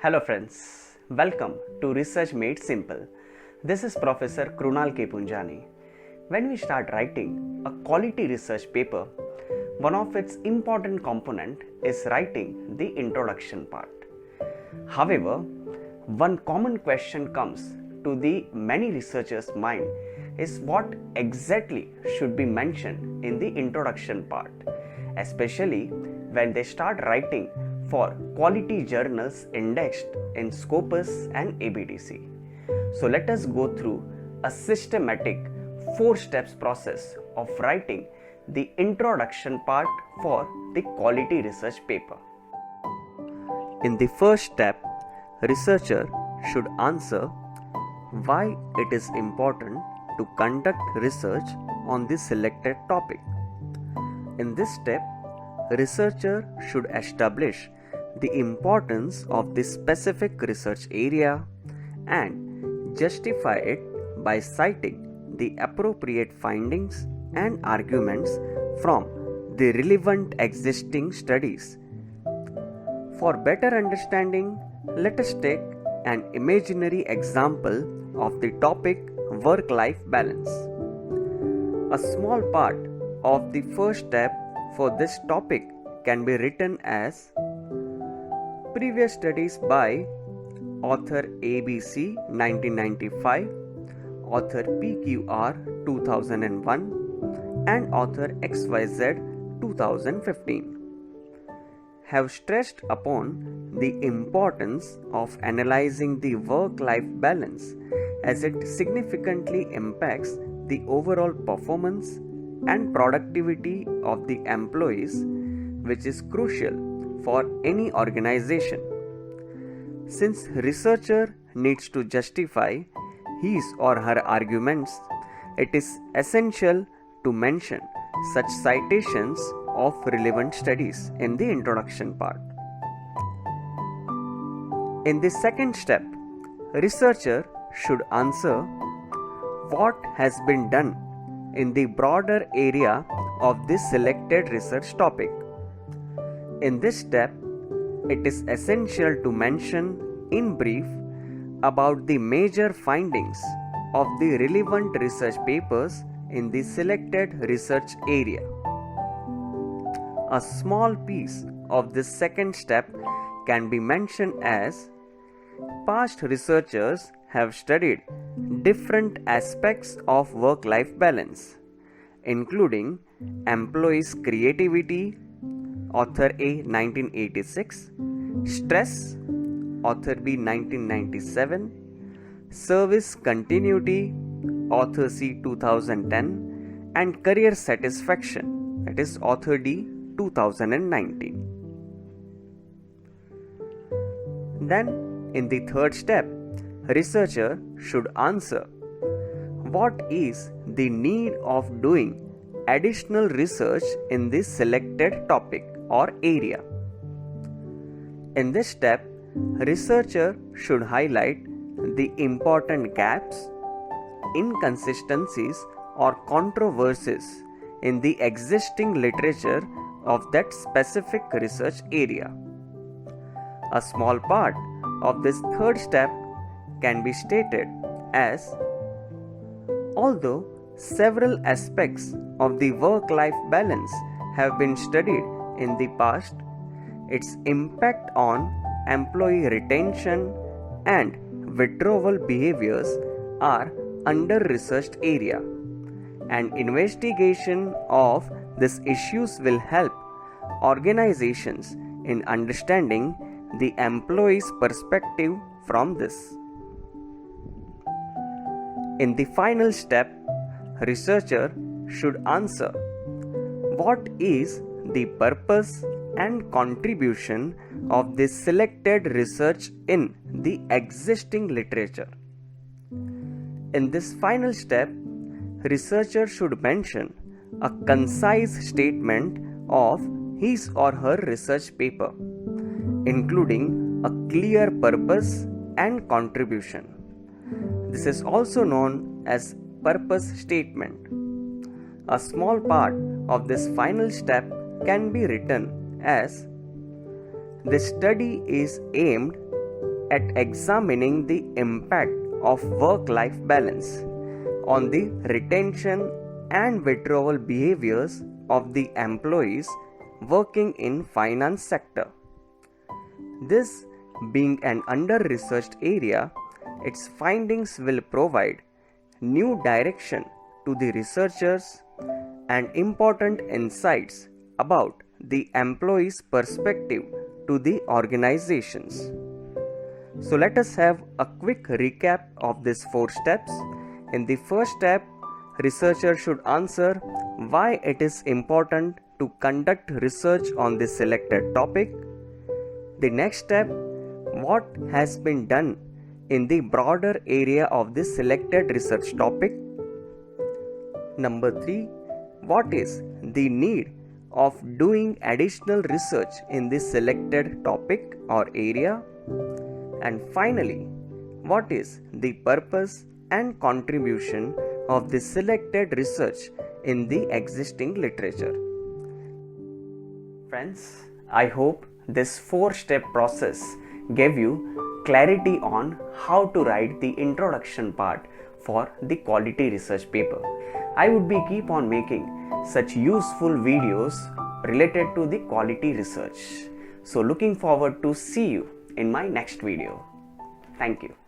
Hello friends, welcome to Research Made Simple. This is Professor Krunal K. Punjani. When we start writing a quality research paper, one of its important component is writing the introduction part. However, one common question comes to the many researchers' mind is what exactly should be mentioned in the introduction part, especially when they start writing for quality journals indexed in Scopus and ABDC. So let us go through a systematic 4 steps process of writing the introduction part for the quality research paper. In the first step, researcher should answer why it is important to conduct research on the selected topic. In this step, researcher should establish the importance of the specific research area and justify it by citing the appropriate findings and arguments from the relevant existing studies. For better understanding, let us take an imaginary example of the topic work-life balance. A small part of the first step for this topic can be written as previous studies by author ABC 1995, author PQR 2001 and author XYZ 2015 have stressed upon the importance of analyzing the work-life balance as it significantly impacts the overall performance and productivity of the employees, which is crucial for any organization. Since researcher needs to justify his or her arguments, it is essential to mention such citations of relevant studies in the introduction part. In the second step, researcher should answer what has been done in the broader area of this selected research topic. In this step, it is essential to mention in brief about the major findings of the relevant research papers in the selected research area. A small piece of this second step can be mentioned as past researchers have studied different aspects of work-life balance, including employees' creativity, author A 1986, stress, author B 1997, service continuity, author C 2010, and career satisfaction, that is author D 2019. Then, in the third step, researcher should answer what is the need of doing additional research in this selected topic or area. In this step, researcher should highlight the important gaps, inconsistencies, or controversies in the existing literature of that specific research area. A small part of this third step can be stated as although several aspects of the work-life balance have been studied in the past, its impact on employee retention and withdrawal behaviors are under-researched area. An investigation of these issues will help organizations in understanding the employee's perspective from this. In the final step, researcher should answer what is the purpose and contribution of this selected research in the existing literature. In this final step, researcher should mention a concise statement of his or her research paper, including a clear purpose and contribution. This is also known as purpose statement. A small part of this final step can be written as the study is aimed at examining the impact of work-life balance on the retention and withdrawal behaviors of the employees working in finance sector. This being an under-researched area, its findings will provide new direction to the researchers and important insights about the employees' perspective to the organizations. So let us have a quick recap of these 4 steps. In the first step, researcher should answer why it is important to conduct research on the selected topic. The next step, what has been done in the broader area of the selected research topic. Number 3, what is the need of doing additional research in the selected topic or area. And finally, what is the purpose and contribution of the selected research in the existing literature. Friends, I hope this 4-step process gave you clarity on how to write the introduction part for the quality research paper. I would be keep on making such useful videos related to the quality research. So looking forward to see you in my next video. Thank you.